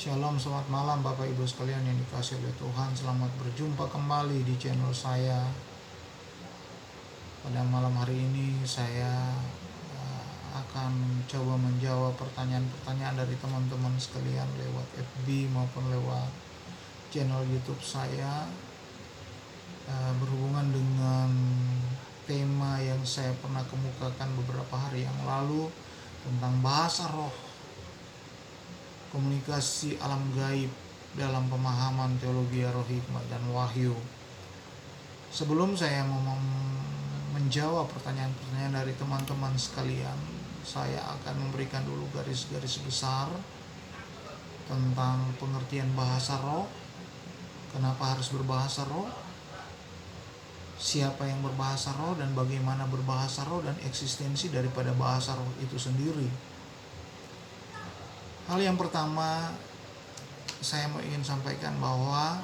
Shalom, selamat malam Bapak Ibu sekalian yang dikasihi oleh Tuhan. Selamat berjumpa kembali di channel saya. Pada malam hari ini saya akan coba menjawab pertanyaan-pertanyaan dari teman-teman sekalian lewat FB maupun lewat channel YouTube saya, berhubungan dengan tema yang saya pernah kemukakan beberapa hari yang lalu tentang bahasa roh, komunikasi alam gaib dalam pemahaman teologi roh, hikmat, dan wahyu. Sebelum saya mau menjawab pertanyaan-pertanyaan dari teman-teman sekalian, saya akan memberikan dulu garis-garis besar tentang pengertian bahasa roh, kenapa harus berbahasa roh, siapa yang berbahasa roh, dan bagaimana berbahasa roh, dan eksistensi daripada bahasa roh itu sendiri. Hal yang pertama saya mau ingin sampaikan bahwa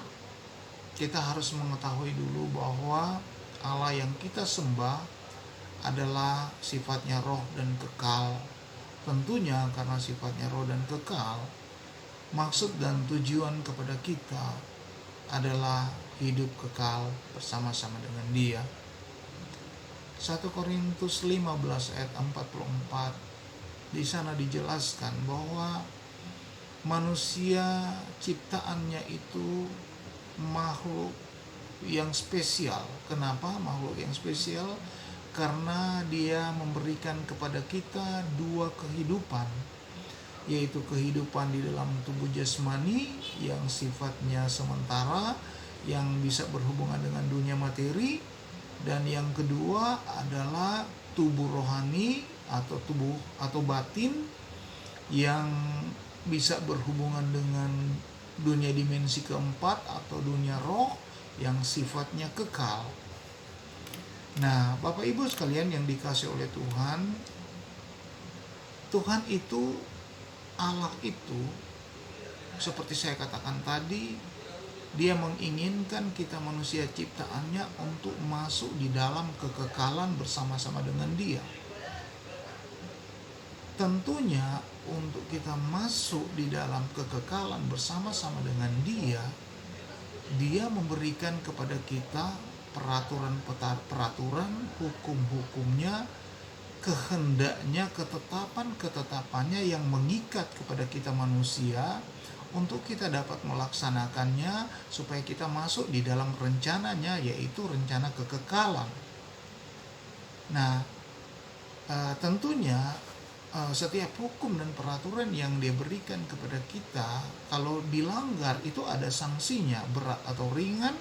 kita harus mengetahui dulu bahwa Allah yang kita sembah adalah sifatnya roh dan kekal. Tentunya karena sifatnya roh dan kekal, maksud dan tujuan kepada kita adalah hidup kekal bersama-sama dengan Dia. 1 Korintus 15 ayat 44, di sana dijelaskan bahwa manusia ciptaannya itu makhluk yang spesial. Kenapa makhluk yang spesial? Karena dia memberikan kepada kita dua kehidupan, yaitu kehidupan di dalam tubuh jasmani yang sifatnya sementara, yang bisa berhubungan dengan dunia materi, dan yang kedua adalah tubuh rohani atau tubuh atau batin yang bisa berhubungan dengan dunia dimensi keempat atau dunia roh yang sifatnya kekal. Nah, Bapak Ibu sekalian yang dikasihi oleh Tuhan, Tuhan itu, Allah itu, seperti saya katakan tadi, Dia menginginkan kita manusia ciptaannya untuk masuk di dalam kekekalan bersama-sama dengan Dia. Tentunya untuk kita masuk di dalam kekekalan bersama-sama dengan Dia, Dia memberikan kepada kita peraturan, hukum-hukumnya, kehendaknya, ketetapan-ketetapannya yang mengikat kepada kita manusia untuk kita dapat melaksanakannya supaya kita masuk di dalam rencananya, yaitu rencana kekekalan. Nah, tentunya setiap hukum dan peraturan yang Dia berikan kepada kita, kalau dilanggar itu ada sanksinya, berat atau ringan,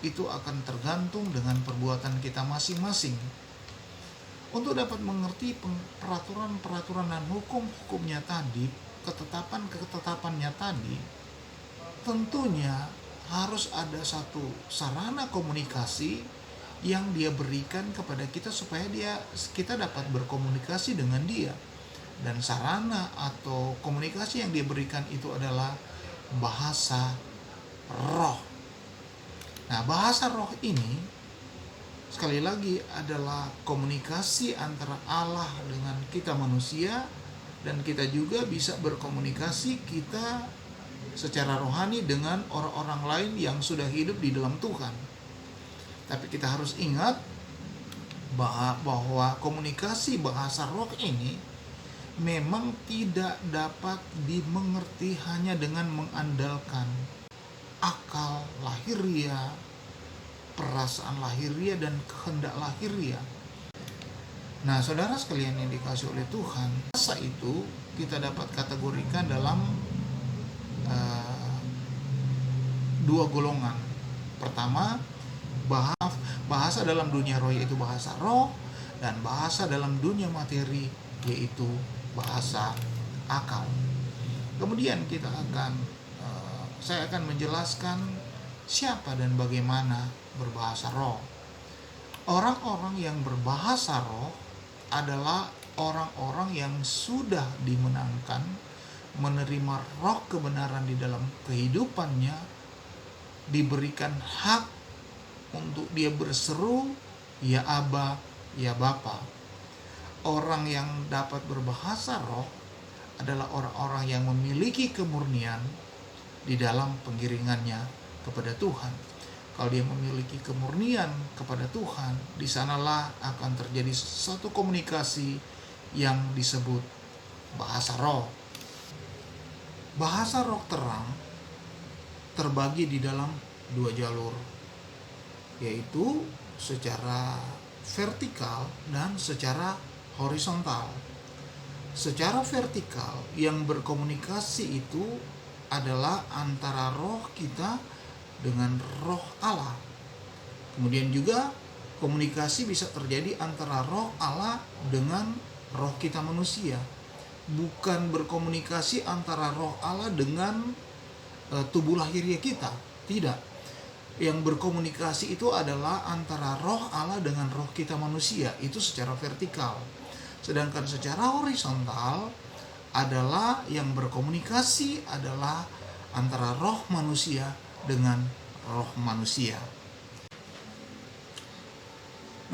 itu akan tergantung dengan perbuatan kita masing-masing. Untuk dapat mengerti peraturan-peraturan dan hukum-hukumnya tadi, ketetapan-ketetapannya tadi, tentunya harus ada satu sarana komunikasi yang Dia berikan kepada kita supaya kita dapat berkomunikasi dengan Dia. Dan sarana atau komunikasi yang Dia berikan itu adalah bahasa roh. Nah, bahasa roh ini sekali lagi adalah komunikasi antara Allah dengan kita manusia, dan kita juga bisa berkomunikasi kita secara rohani dengan orang-orang lain yang sudah hidup di dalam Tuhan. Tapi kita harus ingat bahwa komunikasi bahasa roh ini memang tidak dapat dimengerti hanya dengan mengandalkan akal lahiriah, perasaan lahiriah, dan kehendak lahiriah. Nah, saudara sekalian yang dikasihi oleh Tuhan, bahasa itu kita dapat kategorikan dalam dua golongan. Pertama, bahasa dalam dunia roh yaitu bahasa roh, dan bahasa dalam dunia materi yaitu bahasa akal. Kemudian saya akan menjelaskan siapa dan bagaimana berbahasa roh. Orang-orang yang berbahasa roh adalah orang-orang yang sudah dimenangkan, menerima roh kebenaran di dalam kehidupannya, diberikan hak untuk dia berseru, ya Aba, ya Bapa. Orang yang dapat berbahasa roh adalah orang-orang yang memiliki kemurnian, di dalam penggiringannya kepada Tuhan. Kalau dia memiliki kemurnian kepada Tuhan, di sanalah akan terjadi satu komunikasi yang disebut bahasa roh. Bahasa roh terang terbagi di dalam dua jalur, yaitu secara vertikal dan secara horizontal. Secara vertikal yang berkomunikasi itu adalah antara roh kita dengan roh Allah. Kemudian juga komunikasi bisa terjadi antara roh Allah dengan roh kita manusia. Bukan berkomunikasi antara roh Allah dengan tubuh lahiriah kita. Tidak. Yang berkomunikasi itu adalah antara roh Allah dengan roh kita manusia. Itu secara vertikal. Sedangkan secara horizontal adalah yang berkomunikasi adalah antara roh manusia dengan roh manusia.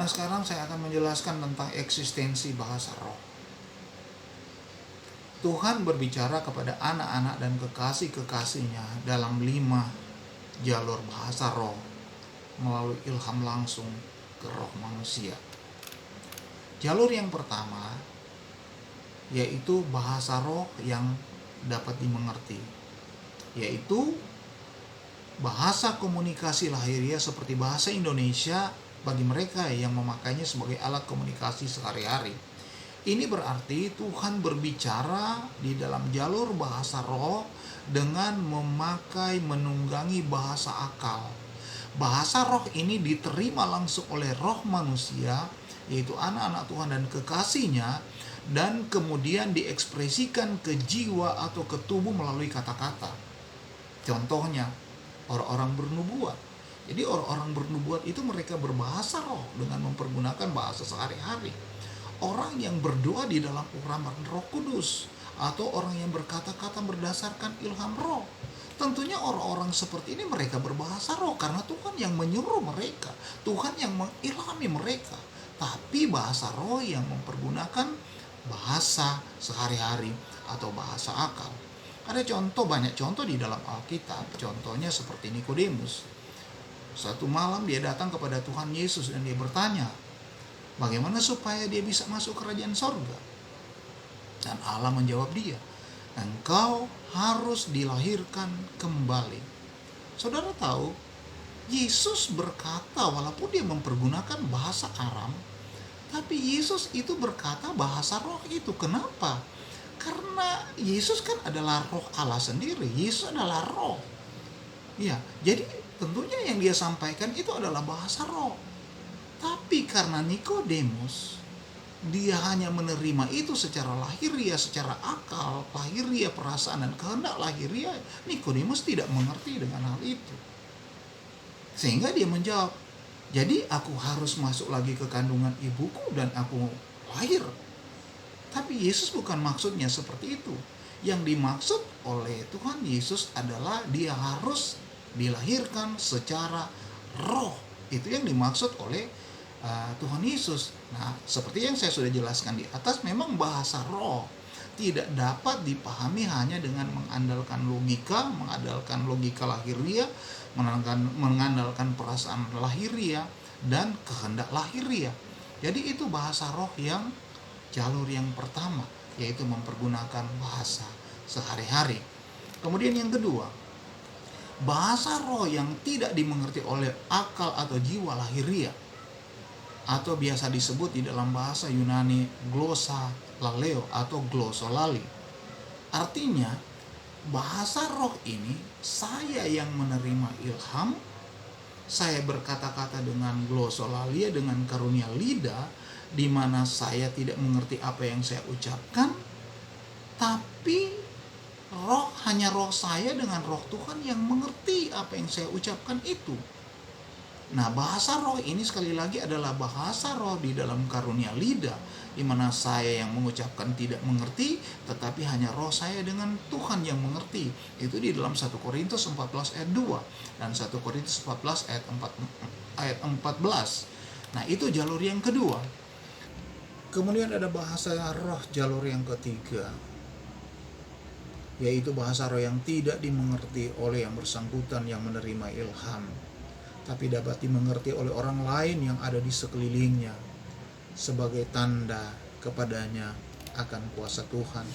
Nah, sekarang saya akan menjelaskan tentang eksistensi bahasa roh. Tuhan berbicara kepada anak-anak dan kekasih-kekasihnya dalam 5 jalur bahasa roh melalui ilham langsung ke roh manusia. Jalur yang pertama yaitu bahasa roh yang dapat dimengerti, yaitu bahasa komunikasi lahiriah seperti bahasa Indonesia bagi mereka yang memakainya sebagai alat komunikasi sehari-hari. Ini berarti Tuhan berbicara di dalam jalur bahasa roh dengan menunggangi bahasa akal. Bahasa roh ini diterima langsung oleh roh manusia, yaitu anak-anak Tuhan dan kekasihnya, dan kemudian diekspresikan ke jiwa atau ke tubuh melalui kata-kata. Contohnya, orang-orang bernubuat. Jadi orang-orang bernubuat itu mereka berbahasa roh dengan mempergunakan bahasa sehari-hari. Orang yang berdoa di dalam urapan Roh Kudus, atau orang yang berkata-kata berdasarkan ilham roh. Tentunya orang-orang seperti ini mereka berbahasa roh karena Tuhan yang menyuruh mereka, Tuhan yang mengilhami mereka. Tapi bahasa roh yang mempergunakan bahasa sehari-hari atau bahasa akal. Ada banyak contoh di dalam Alkitab. Contohnya seperti Nikodemus. Satu malam dia datang kepada Tuhan Yesus dan dia bertanya, bagaimana supaya dia bisa masuk kerajaan sorga? Dan Allah menjawab dia, engkau harus dilahirkan kembali. Saudara tahu, Yesus berkata walaupun dia mempergunakan bahasa Aram, tapi Yesus itu berkata bahasa roh itu. Kenapa? Karena Yesus kan adalah roh Allah sendiri. Yesus adalah roh. Ya, jadi tentunya yang dia sampaikan itu adalah bahasa roh. Tapi karena Nikodemus, dia hanya menerima itu secara lahiriah, secara akal, lahiriah, perasaan dan kehendak lahiriah. Nikodemus tidak mengerti dengan hal itu. Sehingga dia menjawab, jadi aku harus masuk lagi ke kandungan ibuku dan aku lahir. Tapi Yesus bukan maksudnya seperti itu. Yang dimaksud oleh Tuhan Yesus adalah dia harus dilahirkan secara roh. Itu yang dimaksud oleh Tuhan Yesus. Nah, seperti yang saya sudah jelaskan di atas, memang bahasa roh tidak dapat dipahami hanya dengan mengandalkan logika lahiriah, mengandalkan perasaan lahiriah dan kehendak lahiriah. Jadi itu bahasa roh yang jalur yang pertama, yaitu mempergunakan bahasa sehari-hari. Kemudian yang kedua, bahasa roh yang tidak dimengerti oleh akal atau jiwa lahiriah, atau biasa disebut di dalam bahasa Yunani glossalaleo atau glossolali. Artinya, bahasa roh ini saya yang menerima ilham, saya berkata-kata dengan glossolalia, dengan karunia lidah, di mana saya tidak mengerti apa yang saya ucapkan, tapi hanya roh saya dengan roh Tuhan yang mengerti apa yang saya ucapkan itu. Nah, bahasa roh ini sekali lagi adalah bahasa roh di dalam karunia lidah, di mana saya yang mengucapkan tidak mengerti, tetapi hanya roh saya dengan Tuhan yang mengerti. Itu di dalam 1 Korintus 14 ayat 2 dan 1 Korintus 14 ayat 14. Nah, itu jalur yang kedua. Kemudian ada bahasa roh jalur yang ketiga. yaitu bahasa roh yang tidak dimengerti oleh yang bersangkutan yang menerima ilham, tapi dapat dimengerti oleh orang lain yang ada di sekelilingnya sebagai tanda kepadanya akan kuasa Tuhan.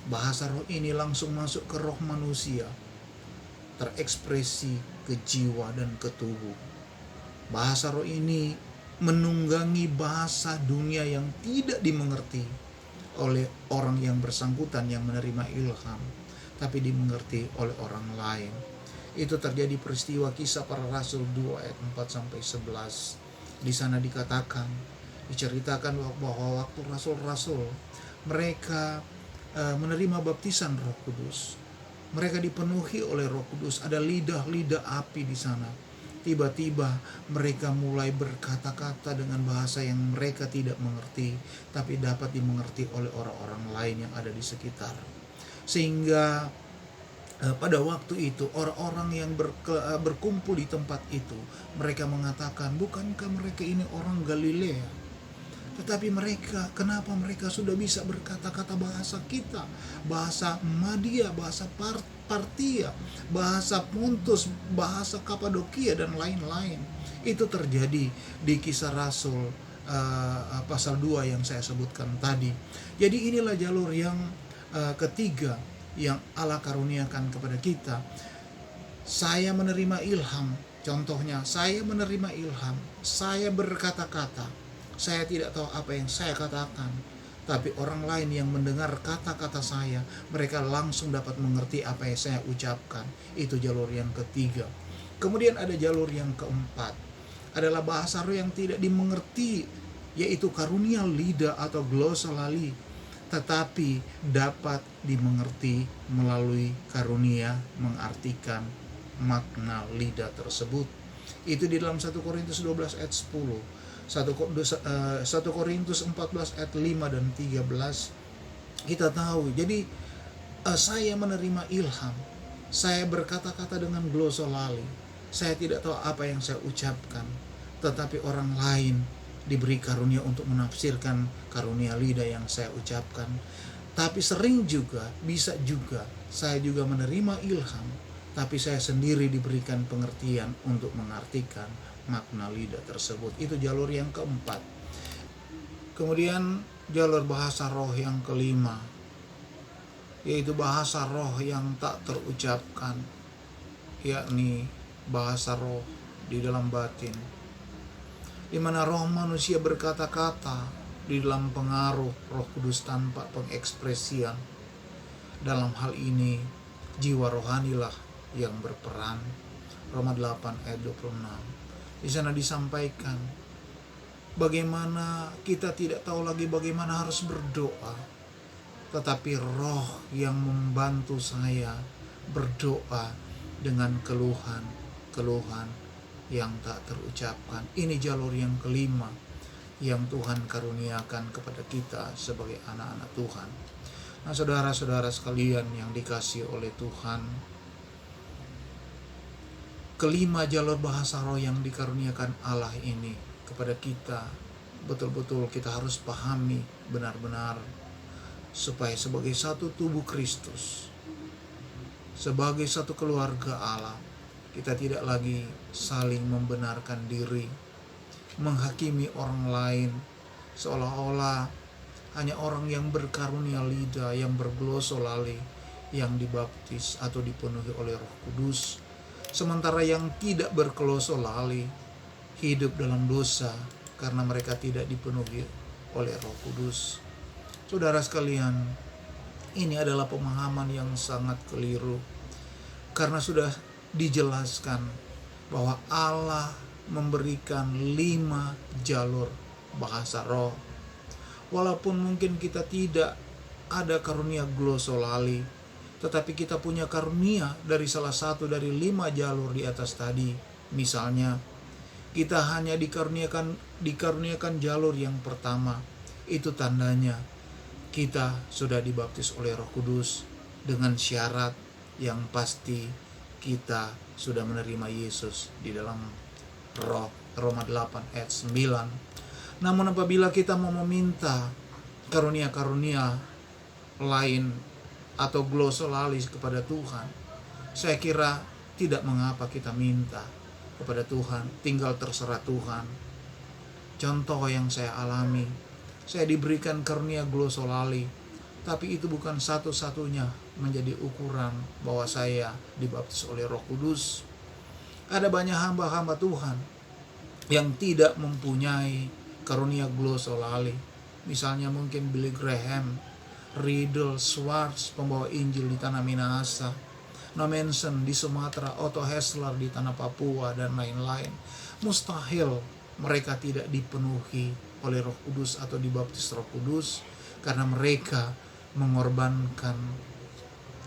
Bahasa roh ini langsung masuk ke roh manusia, terekspresi ke jiwa dan ke tubuh. Bahasa roh ini menunggangi bahasa dunia yang tidak dimengerti oleh orang yang bersangkutan yang menerima ilham, tapi dimengerti oleh orang lain. Itu terjadi peristiwa Kisah Para Rasul 2 ayat 4-11. Di sana diceritakan bahwa waktu rasul-rasul mereka menerima baptisan Roh Kudus, mereka dipenuhi oleh Roh Kudus, ada lidah-lidah api di sana. Tiba-tiba mereka mulai berkata-kata dengan bahasa yang mereka tidak mengerti, tapi dapat dimengerti oleh orang-orang lain yang ada di sekitar. Sehingga pada waktu itu orang-orang yang berkumpul di tempat itu, mereka mengatakan, bukankah mereka ini orang Galilea? Tetapi kenapa mereka sudah bisa berkata-kata bahasa kita, bahasa Madia, bahasa Partia, bahasa Pontus, bahasa Kapadokia, dan lain-lain. Itu terjadi di Kisah Rasul pasal 2 yang saya sebutkan tadi. Jadi inilah jalur yang ketiga yang Allah karuniakan kepada kita. Saya menerima ilham, contohnya saya menerima ilham, saya berkata-kata, saya tidak tahu apa yang saya katakan, tapi orang lain yang mendengar kata-kata saya, mereka langsung dapat mengerti apa yang saya ucapkan. Itu jalur yang ketiga. Kemudian ada jalur yang keempat, adalah bahasa roh yang tidak dimengerti, yaitu karunia lidah atau glossolalia, tetapi dapat dimengerti melalui karunia mengartikan makna lidah tersebut. Itu di dalam 1 Korintus 12 ayat 10, 1 Korintus 14 ayat 5 dan 13. Kita tahu, jadi saya menerima ilham, saya berkata-kata dengan glossolalia, saya tidak tahu apa yang saya ucapkan, tetapi orang lain diberi karunia untuk menafsirkan karunia lidah yang saya ucapkan. Tapi sering juga, bisa juga, saya juga menerima ilham, tapi saya sendiri diberikan pengertian untuk mengartikan makna lidah tersebut. Itu jalur yang keempat. Kemudian jalur bahasa roh yang kelima, yaitu bahasa roh yang tak terucapkan, yakni bahasa roh di dalam batin, di mana roh manusia berkata-kata di dalam pengaruh Roh Kudus tanpa pengekspresian. Dalam hal ini jiwa rohanilah yang berperan. Roma 8 ayat 26. Di sana disampaikan bagaimana kita tidak tahu lagi bagaimana harus berdoa, tetapi roh yang membantu saya berdoa dengan keluhan yang tak terucapkan. Ini jalur yang kelima yang Tuhan karuniakan kepada kita sebagai anak-anak Tuhan. Nah, saudara-saudara sekalian yang dikasihi oleh Tuhan, kelima jalur bahasa roh yang dikaruniakan Allah ini kepada kita, betul-betul kita harus pahami benar-benar, supaya sebagai satu tubuh Kristus, sebagai satu keluarga Allah, kita tidak lagi saling membenarkan diri, menghakimi orang lain, seolah-olah hanya orang yang berkarunia lidah, yang berglossolalia, yang dibaptis atau dipenuhi oleh Roh Kudus, sementara yang tidak berglossolalia hidup dalam dosa karena mereka tidak dipenuhi oleh Roh Kudus. Saudara sekalian, ini adalah pemahaman yang sangat keliru, karena sudah dijelaskan bahwa Allah memberikan 5 jalur bahasa roh. Walaupun mungkin kita tidak ada karunia glossolalia, tetapi kita punya karunia dari salah satu dari 5 jalur di atas tadi. Misalnya, kita hanya dikaruniakan jalur yang pertama. Itu tandanya kita sudah dibaptis oleh Roh Kudus dengan syarat yang pasti kita sudah menerima Yesus di dalam roh. Roma 8 ayat 9. Namun apabila kita mau meminta karunia-karunia lain atau glosolali kepada Tuhan, saya kira tidak mengapa kita minta kepada Tuhan, tinggal terserah Tuhan. Contoh yang saya alami, saya diberikan karunia glosolali, tapi itu bukan satu-satunya menjadi ukuran bahwa saya dibaptis oleh Roh Kudus. Ada banyak hamba-hamba Tuhan yang tidak mempunyai karunia glosolali. Misalnya mungkin Billy Graham, Riddle Schwartz, pembawa Injil di tanah Minahasa, Nomensen di Sumatera, Otto Hessler di tanah Papua, dan lain-lain. Mustahil mereka tidak dipenuhi oleh Roh Kudus atau dibaptis Roh Kudus, karena mereka mengorbankan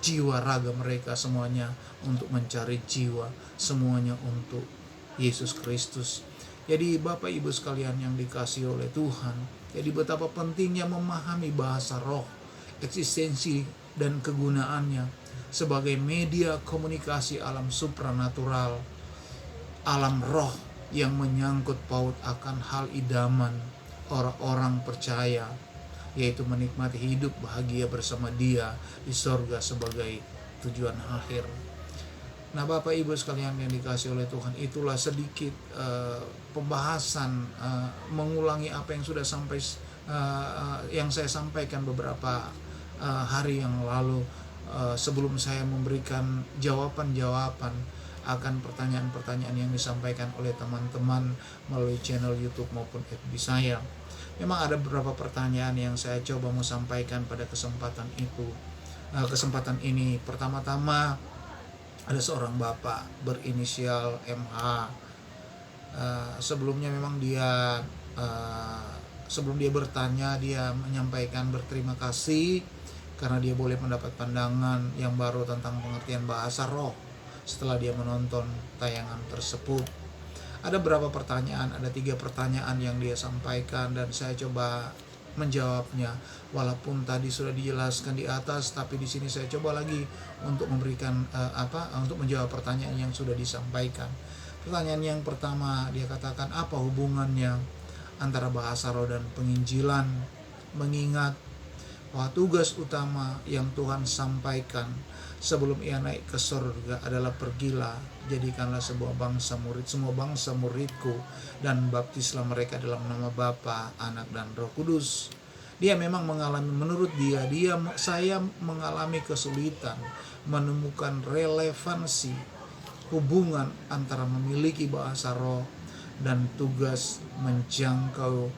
jiwa raga mereka semuanya untuk mencari jiwa, semuanya untuk Yesus Kristus. Jadi Bapak Ibu sekalian yang dikasihi oleh Tuhan, jadi betapa pentingnya memahami bahasa roh, eksistensi dan kegunaannya sebagai media komunikasi alam supranatural, alam roh yang menyangkut paut akan hal idaman orang-orang percaya, yaitu menikmati hidup bahagia bersama Dia di sorga sebagai tujuan akhir. Nah, Bapak Ibu sekalian yang dikasihi oleh Tuhan, itulah sedikit pembahasan mengulangi apa yang sudah yang saya sampaikan beberapa hari yang lalu, sebelum saya memberikan jawaban-jawaban akan pertanyaan-pertanyaan yang disampaikan oleh teman-teman melalui channel YouTube maupun FB saya. Memang ada beberapa pertanyaan yang saya coba mau sampaikan pada kesempatan ini. Pertama-tama, ada seorang bapak berinisial MH. Sebelumnya memang dia sebelum dia bertanya, dia menyampaikan berterima kasih karena dia boleh mendapat pandangan yang baru tentang pengertian bahasa roh setelah dia menonton tayangan tersebut. Ada berapa pertanyaan, ada 3 pertanyaan yang dia sampaikan dan saya coba menjawabnya. Walaupun tadi sudah dijelaskan di atas, tapi di sini saya coba lagi untuk memberikan untuk menjawab pertanyaan yang sudah disampaikan. Pertanyaan yang pertama, dia katakan, apa hubungannya antara bahasa roh dan penginjilan, mengingat bahwa tugas utama yang Tuhan sampaikan sebelum ia naik ke surga adalah pergilah, jadikanlah semua bangsa muridku, dan baptislah mereka dalam nama Bapa, Anak, dan Roh Kudus. Dia memang mengalami, menurut saya mengalami kesulitan menemukan relevansi hubungan antara memiliki bahasa roh dan tugas menjangkau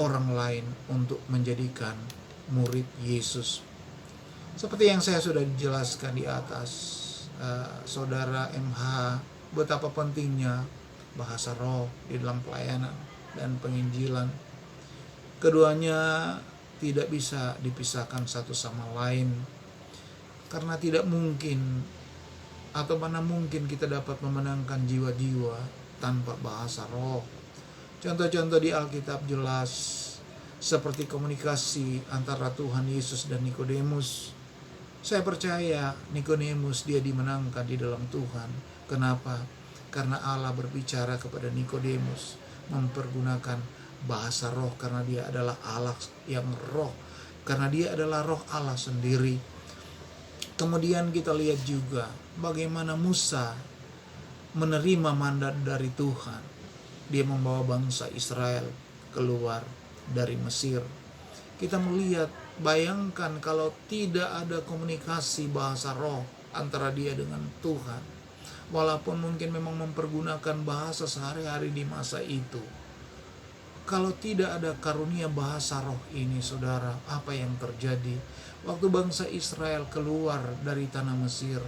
orang lain untuk menjadikan murid Yesus. Seperti yang saya sudah jelaskan di atas, saudara MH, betapa pentingnya bahasa roh di dalam pelayanan dan penginjilan. Keduanya tidak bisa dipisahkan satu sama lain, karena tidak mungkin atau mana mungkin kita dapat memenangkan jiwa-jiwa tanpa bahasa roh. Contoh-contoh di Alkitab jelas, seperti komunikasi antara Tuhan Yesus dan Nikodemus. Saya percaya Nikodemus dia dimenangkan di dalam Tuhan. Kenapa? Karena Allah berbicara kepada Nikodemus mempergunakan bahasa roh, karena dia adalah Allah yang roh, karena dia adalah roh Allah sendiri. Kemudian kita lihat juga bagaimana Musa menerima mandat dari Tuhan. Dia membawa bangsa Israel keluar dari Mesir. Kita melihat, bayangkan kalau tidak ada komunikasi bahasa roh antara dia dengan Tuhan, walaupun mungkin memang mempergunakan bahasa sehari-hari di masa itu, kalau tidak ada karunia bahasa roh ini, saudara, apa yang terjadi? Waktu bangsa Israel keluar dari tanah Mesir,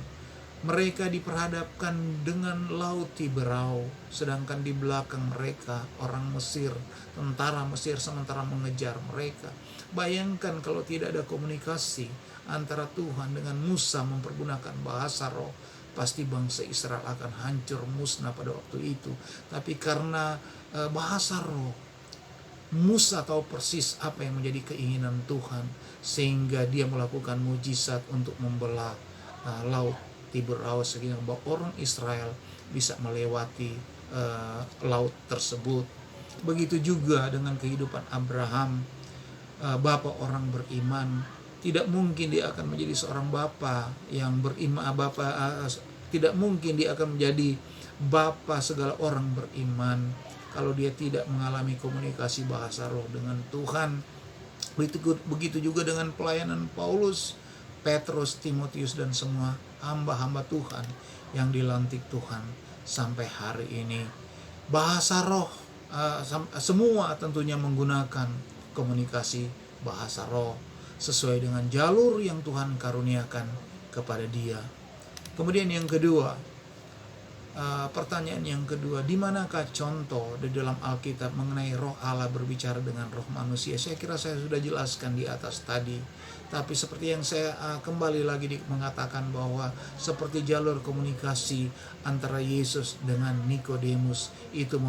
mereka diperhadapkan dengan laut Tiberau, sedangkan di belakang mereka orang Mesir, tentara Mesir sementara mengejar mereka. Bayangkan kalau tidak ada komunikasi antara Tuhan dengan Musa mempergunakan bahasa roh, pasti bangsa Israel akan hancur musnah pada waktu itu. Tapi karena bahasa roh, Musa tahu persis apa yang menjadi keinginan Tuhan, sehingga dia melakukan mujizat untuk membelah laut Tiberau, sehingga bahwa orang Israel bisa melewati laut tersebut. Begitu juga dengan kehidupan Abraham, bapa orang beriman. Tidak mungkin dia akan menjadi seorang bapa yang beriman, tidak mungkin dia akan menjadi bapa segala orang beriman kalau dia tidak mengalami komunikasi bahasa roh dengan Tuhan. Begitu juga dengan pelayanan Paulus, Petrus, Timotius, dan semua hamba-hamba Tuhan yang dilantik Tuhan sampai hari ini. Bahasa roh, semua tentunya menggunakan komunikasi bahasa roh sesuai dengan jalur yang Tuhan karuniakan kepada dia. Kemudian yang kedua, pertanyaan yang kedua, di manakah contoh di dalam Alkitab mengenai roh Allah berbicara dengan roh manusia? Saya kira saya sudah jelaskan di atas tadi. Tapi seperti yang saya kembali lagi mengatakan bahwa seperti jalur komunikasi antara Yesus dengan Nikodemus itu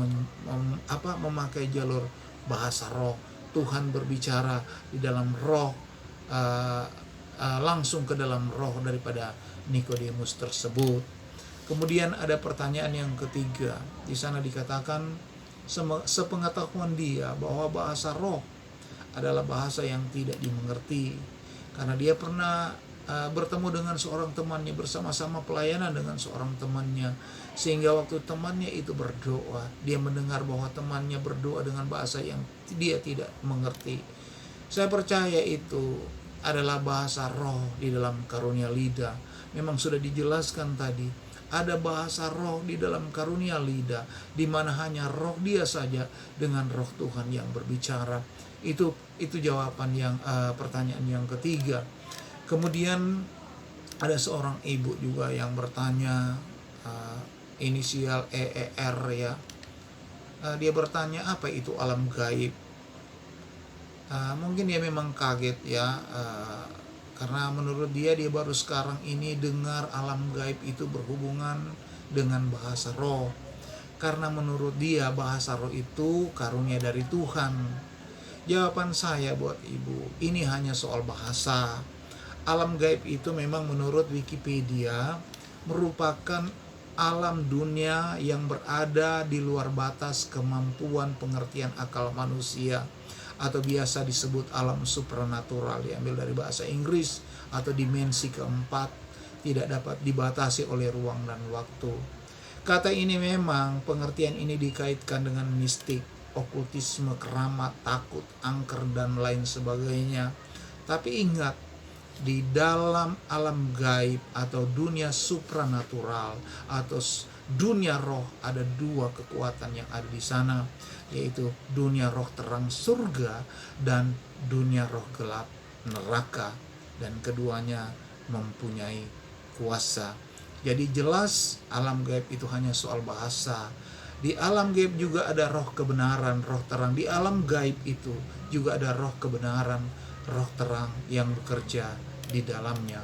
memakai jalur bahasa roh. Tuhan berbicara di dalam roh, langsung ke dalam roh daripada Nikodemus tersebut. Kemudian ada pertanyaan yang ketiga. Di sana dikatakan sepengetahuan dia bahwa bahasa roh adalah bahasa yang tidak dimengerti, karena dia pernah bertemu dengan seorang temannya, bersama-sama pelayanan dengan seorang temannya, sehingga waktu temannya itu berdoa, dia mendengar bahwa temannya berdoa dengan bahasa yang dia tidak mengerti. Saya percaya itu adalah bahasa roh di dalam karunia lidah. Memang sudah dijelaskan tadi, ada bahasa roh di dalam karunia lidah, di mana hanya roh dia saja dengan roh Tuhan yang berbicara. Itu jawaban yang pertanyaan yang ketiga. Kemudian ada seorang ibu juga yang bertanya, inisial EER ya. Dia bertanya, apa itu alam gaib? Mungkin dia memang kaget ya, karena menurut dia baru sekarang ini dengar alam gaib itu berhubungan dengan bahasa roh. Karena menurut dia bahasa roh itu karunia dari Tuhan. Jawaban saya buat ibu, ini hanya soal bahasa. Alam gaib itu memang menurut Wikipedia merupakan alam dunia yang berada di luar batas kemampuan pengertian akal manusia, atau biasa disebut alam supranatural, diambil dari bahasa Inggris, atau dimensi keempat, tidak dapat dibatasi oleh ruang dan waktu. Kata ini memang pengertian ini dikaitkan dengan mistik, okultisme, keramat, takut, angker, dan lain sebagainya. Tapi ingat, di dalam alam gaib atau dunia supranatural atau dunia roh ada dua kekuatan yang ada di sana, yaitu dunia roh terang surga dan dunia roh gelap neraka, dan keduanya mempunyai kuasa. Jadi jelas alam gaib itu hanya soal bahasa. Di alam gaib juga ada roh kebenaran, roh terang. Di alam gaib itu juga ada roh kebenaran, roh terang yang bekerja di dalamnya.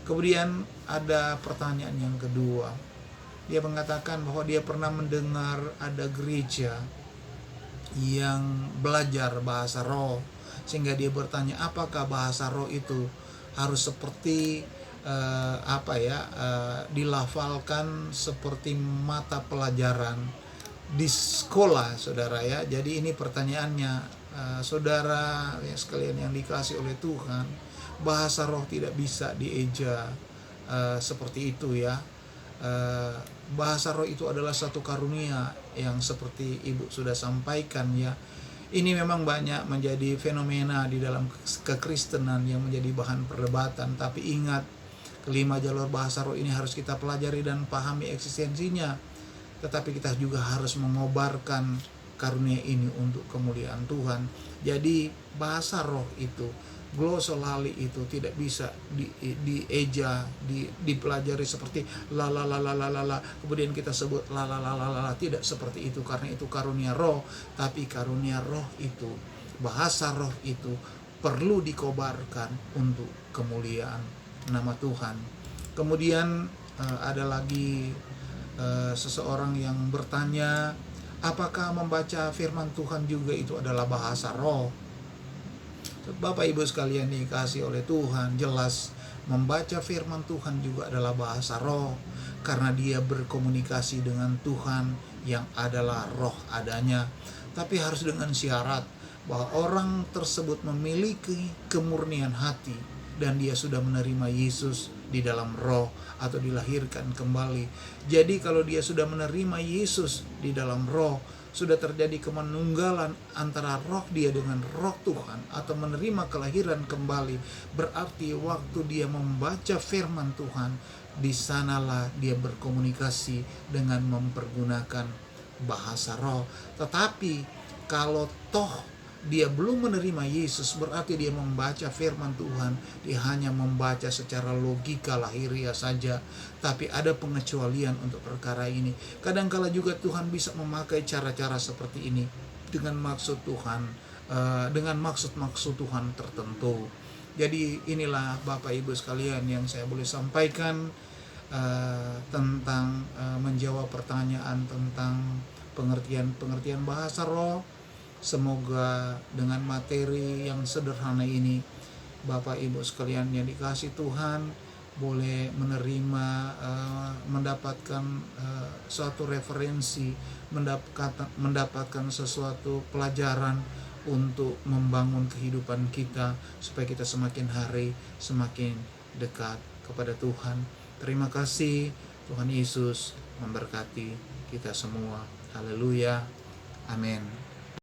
Kemudian ada pertanyaan yang kedua. Dia mengatakan bahwa dia pernah mendengar ada gereja yang belajar bahasa roh, sehingga dia bertanya, apakah bahasa roh itu harus seperti dilafalkan seperti mata pelajaran di sekolah, saudara ya. Jadi ini pertanyaannya, saudara ya sekalian yang dikasih oleh Tuhan, bahasa roh tidak bisa dieja seperti itu ya. Bahasa roh itu adalah satu karunia yang seperti ibu sudah sampaikan ya. Ini memang banyak menjadi fenomena di dalam kekristenan yang menjadi bahan perdebatan. Tapi ingat, kelima jalur bahasa roh ini harus kita pelajari dan pahami eksistensinya. Tetapi kita juga harus mengobarkan karunia ini untuk kemuliaan Tuhan. Jadi bahasa roh itu, glosolali itu tidak bisa dieja, dipelajari seperti la la la la la la, kemudian kita sebut la la la la la, tidak seperti itu, karena itu karunia roh. Tapi karunia roh itu, bahasa roh itu perlu dikobarkan untuk kemuliaan nama Tuhan. Kemudian ada lagi seseorang yang bertanya, apakah membaca firman Tuhan juga itu adalah bahasa roh? Bapak Ibu sekalian dikasih oleh Tuhan, jelas membaca firman Tuhan juga adalah bahasa roh, karena dia berkomunikasi dengan Tuhan yang adalah roh adanya. Tapi harus dengan syarat, bahwa orang tersebut memiliki kemurnian hati dan dia sudah menerima Yesus di dalam roh atau dilahirkan kembali. Jadi kalau dia sudah menerima Yesus di dalam roh, sudah terjadi kemanunggalan antara roh dia dengan roh Tuhan atau menerima kelahiran kembali, berarti waktu dia membaca firman Tuhan, di sanalah dia berkomunikasi dengan mempergunakan bahasa roh. Tetapi kalau toh dia belum menerima Yesus, berarti dia membaca firman Tuhan, dia hanya membaca secara logika lahiriah saja. Tapi ada pengecualian untuk perkara ini. Kadangkala juga Tuhan bisa memakai cara-cara seperti ini dengan maksud Tuhan, dengan maksud-maksud Tuhan tertentu. Jadi inilah Bapak Ibu sekalian yang saya boleh sampaikan tentang menjawab pertanyaan tentang pengertian bahasa roh. Semoga dengan materi yang sederhana ini, Bapak Ibu sekalian yang dikasih Tuhan, boleh menerima, mendapatkan suatu referensi, mendapatkan sesuatu pelajaran untuk membangun kehidupan kita, supaya kita semakin hari semakin dekat kepada Tuhan. Terima kasih. Tuhan Yesus memberkati kita semua. Haleluya. Amin.